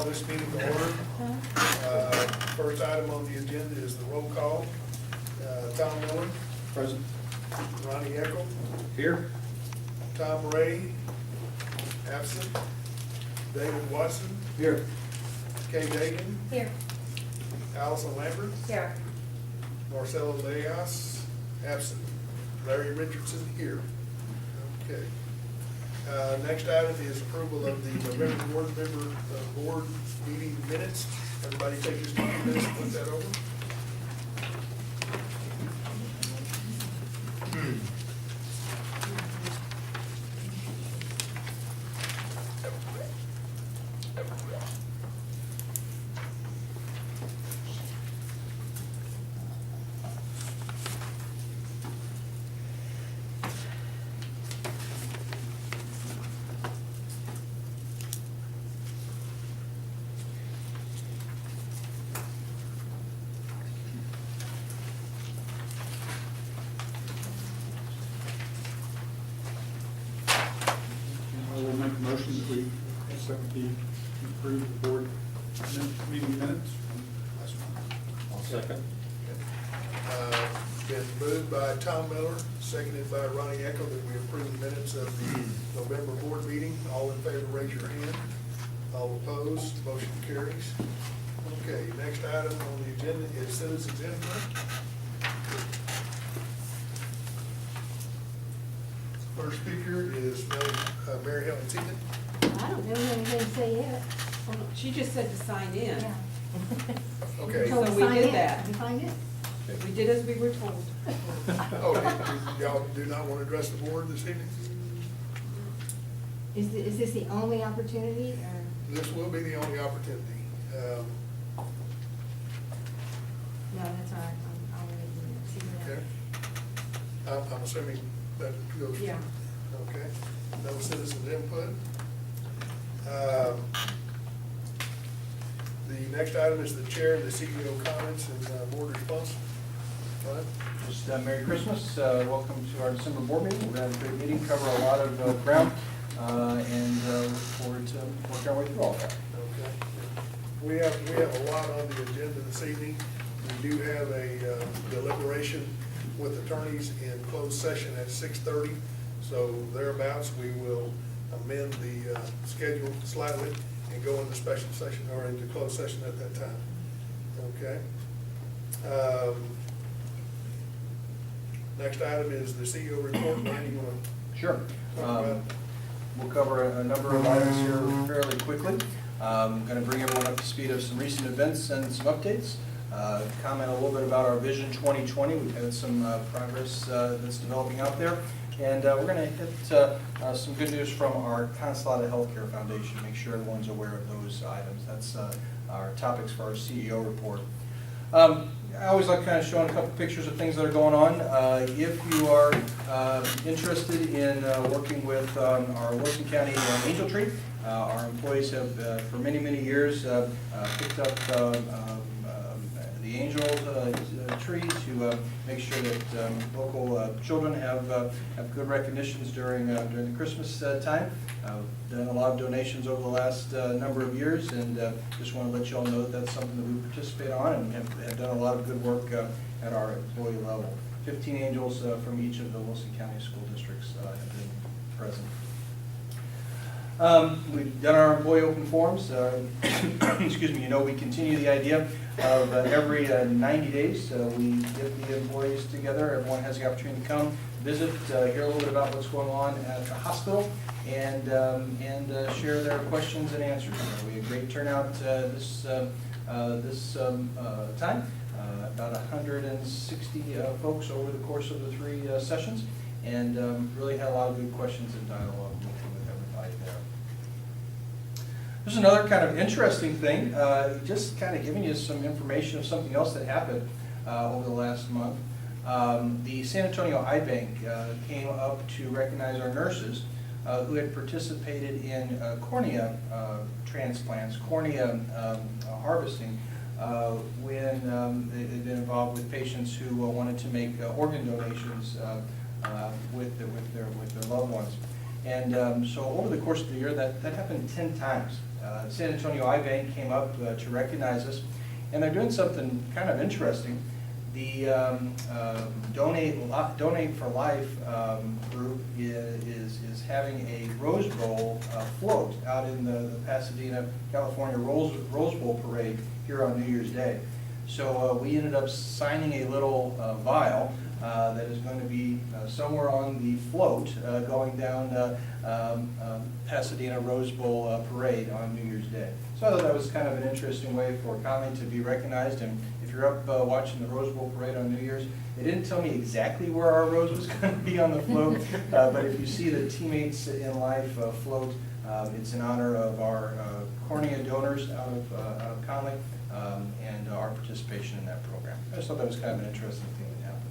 call this meeting to order. First item on the agenda is the roll call. Tom Miller. Present. Ronnie Eckel. Here. Tom Ray. Absent. David Watson. Here. Kay Dagan. Here. Allison Lambert. Here. Marcelo Leas. Absent. Larry Richardson here. Okay. Next item is approval of the November board meeting minutes. Everybody take just a few minutes to put that over. I will make a motion that we accept the approved board meeting minutes from last month. I'll second. Been moved by Tom Miller, seconded by Ronnie Eckel, that we approve the minutes of the November board meeting. All in favor, raise your hand. All opposed, motion carries. Okay, next item on the agenda is citizens input. First speaker is Mary Helen Teeman. I don't know anything to say yet. She just said to sign in. Yeah. Okay. So we Sign did in. that. You find it? We did as we were told. Oh, y'all do not want to address the board this evening? Is this the only opportunity, or? This will be the only opportunity. No, that's all right. I'll wait a minute. See what Okay. I'm assuming that goes. Yeah. Okay. No citizens input. The next item is the chair and the CEO comments and board response. Ryan? Just Merry Christmas. Welcome to our December board meeting. We're going to have a great meeting, cover a lot of ground, and look forward to working our way through all of that. Okay. We have a lot on the agenda this evening. We do have a deliberation with attorneys in closed session at 6:30. So thereabouts, we will amend the schedule slightly and go into special session or into closed session at that time. Okay. Next item is the CEO report. Ryan, you want to Sure. talk about? We'll cover a number of items here fairly quickly. I'm going to bring everyone up to speed of some recent events and some updates. Comment a little bit about our Vision 2020. We've had some progress that's developing out there. And we're going to hit some good news from our Connally Healthcare Foundation, make sure everyone's aware of those items. That's our topics for our CEO report. I always like kind of showing a couple pictures of things that are going on. If you are interested in working with our Wilson County Angel Tree, our employees have for many, many years picked up the angel tree to make sure that local children have good recognitions during the Christmas time. Done a lot of donations over the last number of years, and just want to let you all know that that's something that we participate on and have done a lot of good work at our employee level. 15 angels from each of the Wilson County school districts have been present. We've done our employee open forums. Excuse me, we continue the idea of every 90 days we get the employees together. Everyone has the opportunity to come, visit, hear a little bit about what's going on at the hospital, and share their questions and answers. We had a great turnout this time. About 160 folks over the course of the 3 sessions, and really had a lot of good questions and dialogue with everybody there. There's another kind of interesting thing, just kind of giving you some information of something else that happened over the last month. The San Antonio Eye Bank came up to recognize our nurses who had participated in cornea transplants, cornea harvesting, when they'd been involved with patients who wanted to make organ donations with their loved ones. And so over the course of the year, that happened 10 times. San Antonio Eye Bank came up to recognize us, and they're doing something kind of interesting. The Donate for Life group is having a Rose Bowl float out in the Pasadena, California Rose Bowl parade here on New Year's Day. So we ended up signing a little vial that is going to be somewhere on the float going down Pasadena Rose Bowl parade on New Year's Day. So I thought that was kind of an interesting way for Connally to be recognized. And if you're up watching the Rose Bowl parade on New Year's, they didn't tell me exactly where our rose was going to be on the float, but if you see the Teammates in Life float, it's in honor of our cornea donors out of Connally and our participation in that program. I just thought that was kind of an interesting thing that happened.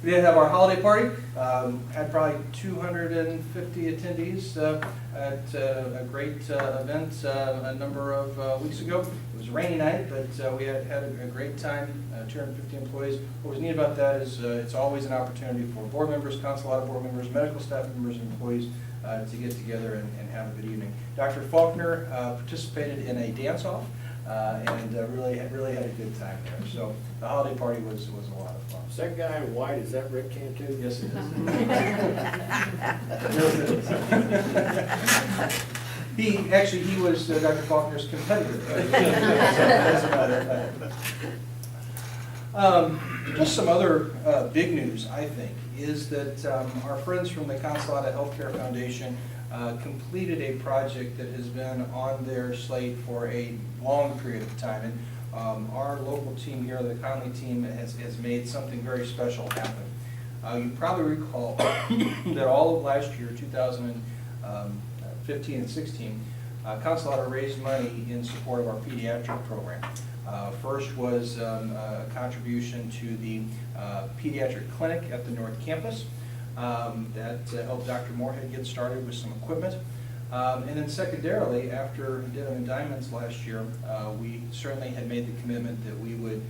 We did have our holiday party, had probably 250 attendees at a great event a number of weeks ago. It was a rainy night, but we had a great time, 250 employees. What was neat about that is it's always an opportunity for board members, consulate board members, medical staff members, and employees to get together and have a good evening. Dr. Faulkner participated in a dance-off and really had a good time there. So the holiday party was a lot of fun. Is that guy in white, is that Rick Cantu? Yes, it is. He was Dr. Faulkner's competitor. Just some other big news, I think, is that our friends from the Consolata Healthcare Foundation completed a project that has been on their slate for a long period of time. And our local team here, the Connally team, has made something very special happen. You probably recall that all of last year, 2015 and 16, Consolata raised money in support of our pediatric program. First was a contribution to the pediatric clinic at the North Campus that helped Dr. Moorhead get started with some equipment. And then secondarily, after Denim and Diamonds last year, we certainly had made the commitment that we would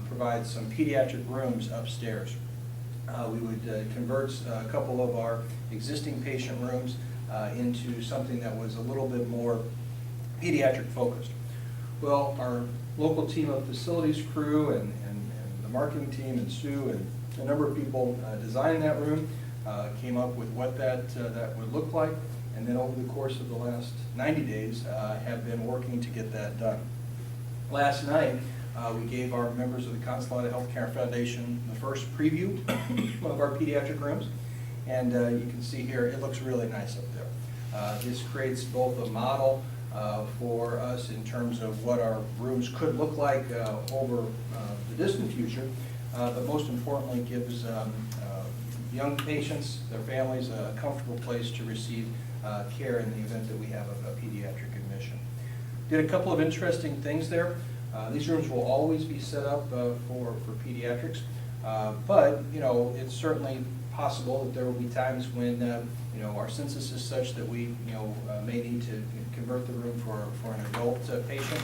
provide some pediatric rooms upstairs. We would convert a couple of our existing patient rooms into something that was a little bit more pediatric focused. Well, our local team of facilities crew and the marketing team and Sue and a number of people designing that room came up with what that would look like, and then over the course of the last 90 days have been working to get that done. Last night, we gave our members of the Consolata Healthcare Foundation the first preview of our pediatric rooms, and you can see here it looks really nice up there. This creates both a model for us in terms of what our rooms could look like over the distant future, but most importantly gives young patients, their families, a comfortable place to receive care in the event that we have a pediatric admission. Did a couple of interesting things there. These rooms will always be set up for pediatrics, but it's certainly possible that there will be times when our census is such that we may need to convert the room for an adult patient.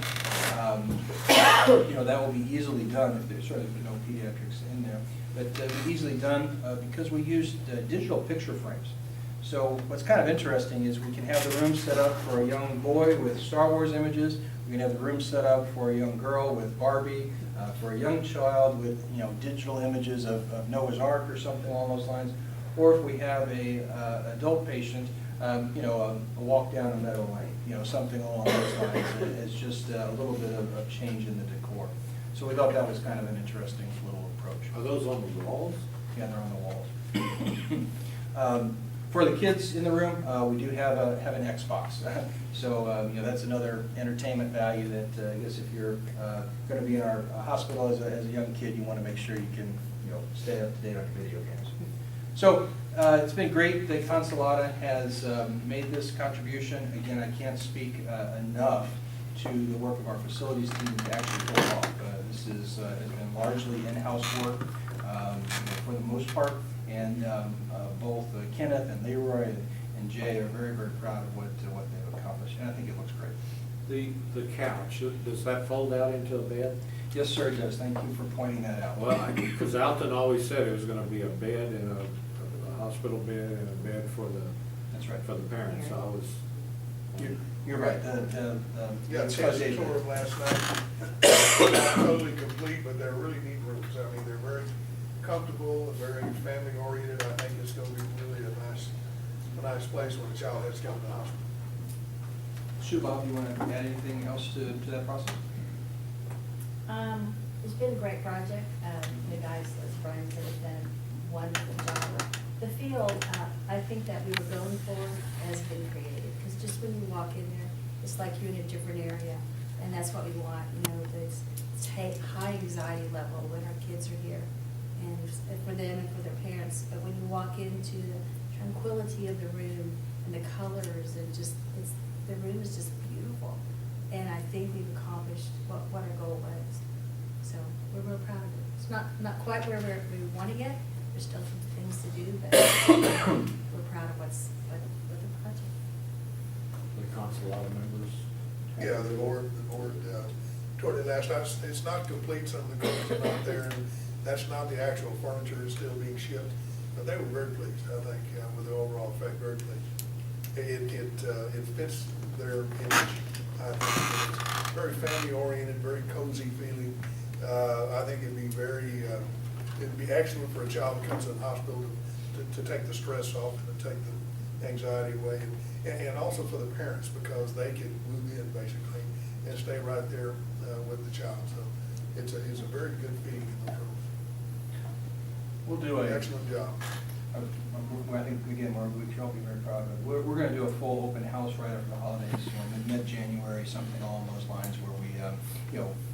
That will be easily done if there's certainly no pediatrics in there, but be easily done because we used digital picture frames. So what's kind of interesting is we can have the room set up for a young boy with Star Wars images. We can have the room set up for a young girl with Barbie, for a young child with digital images of Noah's Ark or something along those lines. Or if we have a adult patient, a walk down a meadow lane, something along those lines. It's just a little bit of change in the decor. So we thought that was kind of an interesting little approach. Are those on the walls? Yeah, they're on the walls. For the kids in the room, we do have an Xbox. So that's another entertainment value that I guess if you're going to be in our hospital as a young kid, you want to make sure you can stay up to date on video games. So it's been great that Consolata has made this contribution. Again, I can't speak enough to the work of our facilities team to actually pull it off. This has been largely in-house work for the most part, and both Kenneth and Leroy and Jay are very, very proud of what they've accomplished, and I think it looks great. The couch, does that fold out into a bed? Yes, sir, it does. Thank you for pointing that out. Well, because Alton always said it was going to be a bed and a hospital bed and a bed for the, That's right. for the parents. So I was. You're right. Got a chance to tour them last night. Not totally complete, but they're really neat rooms. I mean, they're very comfortable and very family oriented. I think it's gonna be really a nice place when a child has to come to the hospital. Sue, Bob, you want to add anything else to that process? It's been a great project. The guys, as Brian said, have done a wonderful job. The field, I think that we were going for has been created, because just when you walk in there, it's like you're in a different area, and that's what we want, you know, it's high anxiety level when our kids are here, and for them and for their parents, but when you walk into the tranquility of the room and the colors and just, the room is just beautiful, and I think we've accomplished what our goal was. So we're real proud of it. It's not quite where we want to get. There's still some things to do, but we're proud of what the project. The Consolata members. Yeah, the board toured it last night. It's not complete, some of the equipment's not there, and that's not the actual furniture, it's still being shipped. But they were very pleased, I think, with the overall effect, very pleased. It fits their image, I think. It's very family oriented, very cozy feeling. I think it'd be excellent for a child that comes to the hospital to take the stress off and to take the anxiety away. And also for the parents, because they can move in basically and stay right there with the child. So it's a very good feeling in those rooms. We'll do Excellent job. I think, again, we can all be very proud of it. We're going to do a full open house right after the holidays, mid-January, something along those lines, where we,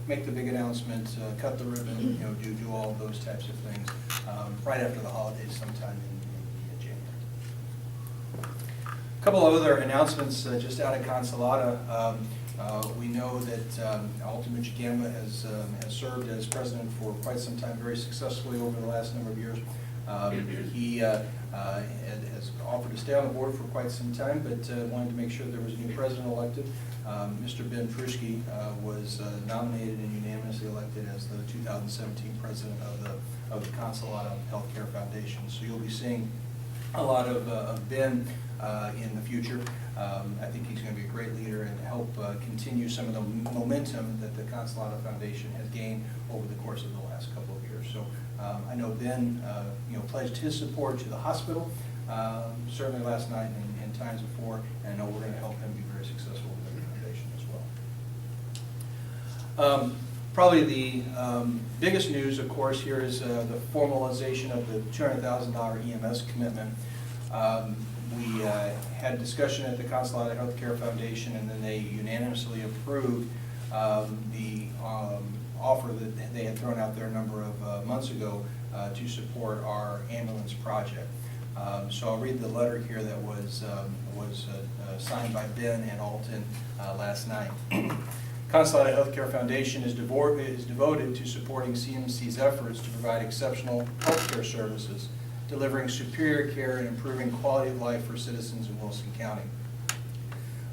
make the big announcement, cut the ribbon, do all of those types of things, right after the holidays, sometime in January. A couple of other announcements just out of Consolata. We know that Alton Michigamba has served as president for quite some time, very successfully over the last number of years. He has offered to stay on the board for quite some time, but wanted to make sure there was a new president elected. Mr. Ben Pruski was nominated and unanimously elected as the 2017 president of the Consolata Healthcare Foundation. So you'll be seeing a lot of Ben in the future. I think he's going to be a great leader and help continue some of the momentum that the Consolata Foundation has gained over the course of the last couple of years. So I know Ben pledged his support to the hospital, certainly last night and times before, and I know we're going to help him be very successful with the foundation as well. Probably the biggest news, of course, here is the formalization of the $200,000 EMS commitment. We had discussion at the Consolata Healthcare Foundation, and then they unanimously approved the offer that they had thrown out there a number of months ago to support our ambulance project. So I'll read the letter here that was signed by Ben and Alton last night. Consolata Healthcare Foundation is devoted to supporting CMC's efforts to provide exceptional healthcare services, delivering superior care and improving quality of life for citizens in Wilson County.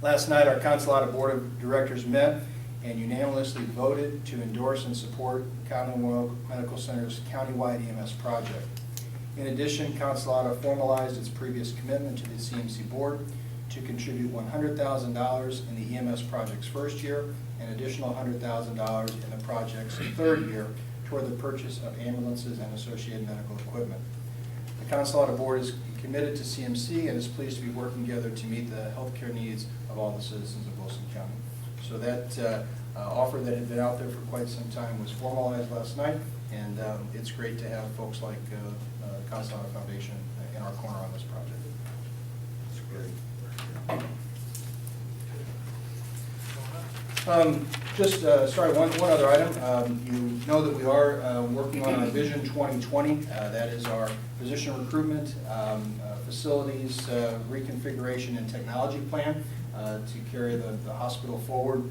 Last night, our Consolata Board of Directors met and unanimously voted to endorse and support Connally Memorial Medical Center's countywide EMS project. In addition, Consolata formalized its previous commitment to the CMC Board to contribute $100,000 in the EMS project's first year and additional $100,000 in the project's third year toward the purchase of ambulances and associated medical equipment. The Consolata Board is committed to CMC and is pleased to be working together to meet the healthcare needs of all the citizens of Wilson County. So that offer that had been out there for quite some time was formalized last night, and it's great to have folks like Consolata Foundation in our corner on this project. It's great. One other item. You know that we are working on our Vision 2020. That is our physician recruitment, facilities reconfiguration and technology plan to carry the hospital forward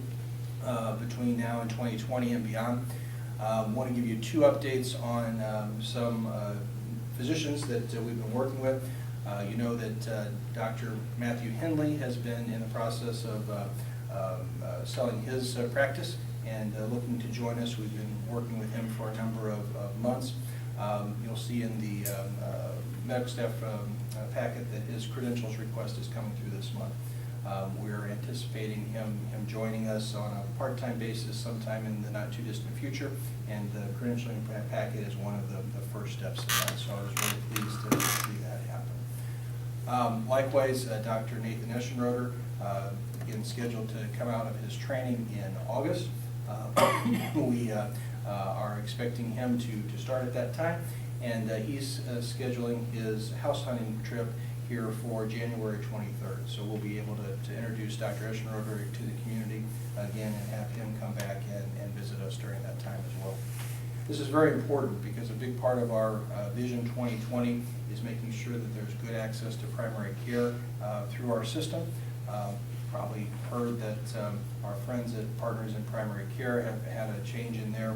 between now and 2020 and beyond. Want to give you two updates on some physicians that we've been working with. You know that Dr. Matthew Henley has been in the process of selling his practice and looking to join us. We've been working with him for a number of months. You'll see in the medical staff packet that his credentials request is coming through this month. We're anticipating him joining us on a part-time basis sometime in the not-too-distant future, and the credentialing packet is one of the first steps in that, so I was really pleased to see that happen. Likewise, Dr. Nathan Eschenroder, again scheduled to come out of his training in August. We are expecting him to start at that time, and he's scheduling his house hunting trip here for January 23rd. So we'll be able to introduce Dr. Eschenroder to the community again and have him come back and visit us during that time as well. This is very important because a big part of our Vision 2020 is making sure that there's good access to primary care through our system. Probably heard that our friends at Partners in Primary Care have had a change in their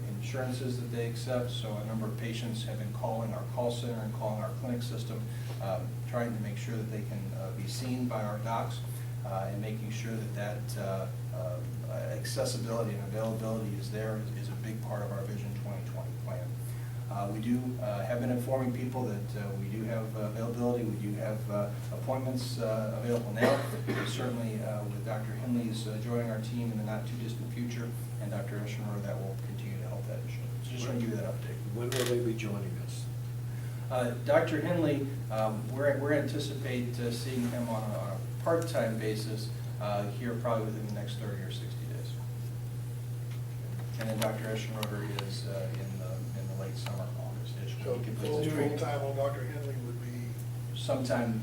insurances that they accept, so a number of patients have been calling our call center and calling our clinic system, trying to make sure that they can be seen by our docs, and making sure that accessibility and availability is there is a big part of our Vision 2020 plan. We do have been informing people that we do have availability, we do have appointments available now. Certainly with Dr. Henley's joining our team in the not-too-distant future, and Dr. Eschenroder, that will continue to help that issue. So just want to give you that update. When will they be joining us? Dr. Henley, we're anticipate seeing him on a part-time basis here probably within the next 30 or 60 days. And then Dr. Eschenroder is in the late summer, August-ish. So full-time on Dr. Henley would be, Sometime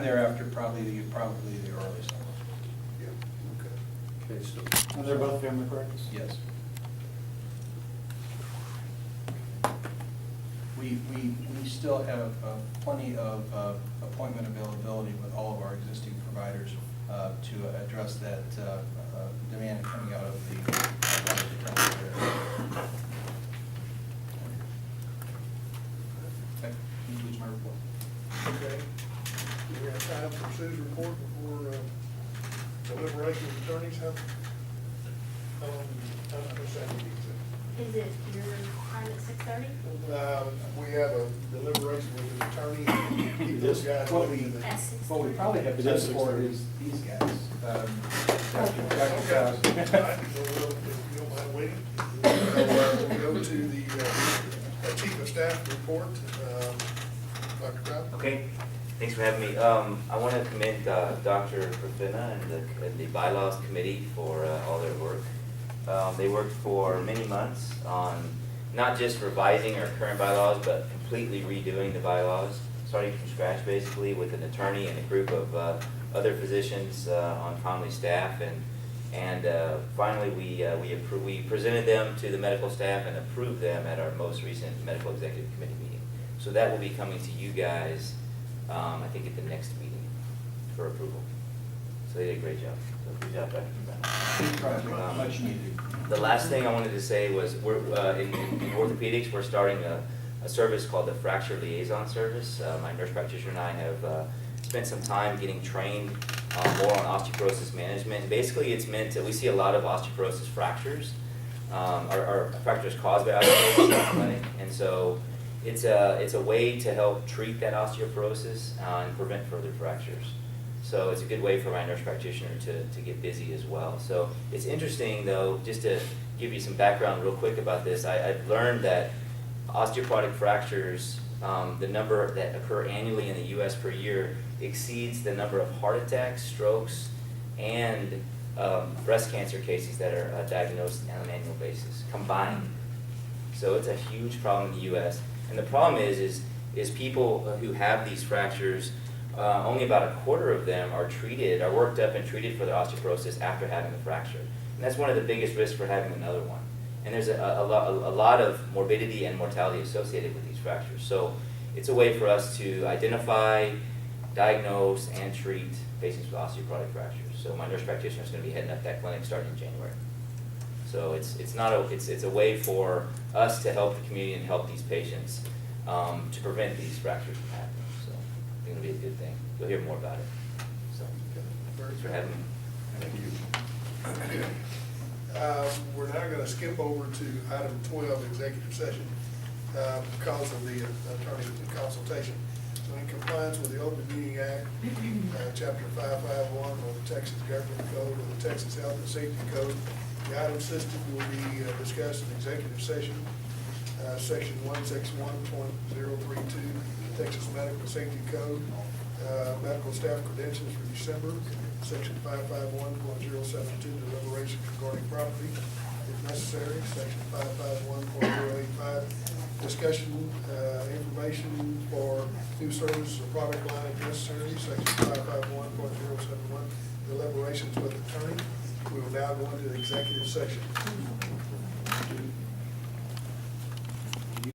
thereafter, probably the early summer. yeah, okay. Okay, so And they're both family practice? Yes. We still have plenty of appointment availability with all of our existing providers to address that demand coming out of the That concludes my report. Okay. Do we have time for Sue's report before deliberation of attorneys? How much time do you need? Is it your time at 6:30? We have a deliberation with the attorney. Keep those guys What waiting. At 6:30. What we probably have It time is for 6:30. is these guys. Okay, so we'll, if you don't mind waiting, we'll go to the Chief of Staff report. Dr. Crowd? Okay, thanks for having me. I want to commend Dr. Profina and the bylaws committee for all their work. They worked for many months on not just revising our current bylaws, but completely redoing the bylaws, starting from scratch basically with an attorney and a group of other physicians on Connally staff, and finally we presented them to the medical staff and approved them at our most recent medical executive committee meeting. So that will be coming to you guys, I think at the next meeting for approval. So they did a great job. So good job, Dr. Profina. Much needed. The last thing I wanted to say was we're in orthopedics, we're starting a service called the Fracture Liaison Service. My nurse practitioner and I have spent some time getting trained more on osteoporosis management. And basically, it's meant to, we see a lot of osteoporosis fractures, or fractures caused by osteoporosis in the clinic, and so it's a way to help treat that osteoporosis and prevent further fractures. So it's a good way for my nurse practitioner to get busy as well. So it's interesting though, just to give you some background real quick about this, I've learned that osteoporotic fractures, the number that occur annually in the US per year exceeds the number of heart attacks, strokes, and breast cancer cases that are diagnosed on an annual basis, combined. So it's a huge problem in the US. And the problem is people who have these fractures, only about a quarter of them are worked up and treated for their osteoporosis after having the fracture. And that's one of the biggest risks for having another one. And there's a lot of morbidity and mortality associated with these fractures. So it's a way for us to identify, diagnose, and treat patients with osteoporotic fractures. So my nurse practitioner is going to be heading up that clinic starting in January. So it's a way for us to help the community and help these patients to prevent these fractures from happening. So I think it'll be a good thing. You'll hear more about it. So thanks for having me. Thank you. We're now going to skip over to item 12, executive session. because of the attorney consultation. So in compliance with the Open Meeting Act, Chapter 551 of the Texas Government Code and the Texas Health and Safety Code, the item system will be discussed in executive session. Section 161.032, Texas Medical Safety Code, medical staff credentials for December. Section 551.072, deliberations regarding property, if necessary. Section 551.085, discussion, information for new services or product line if necessary. Section 551.071, deliberations with attorney. We will now go into executive session.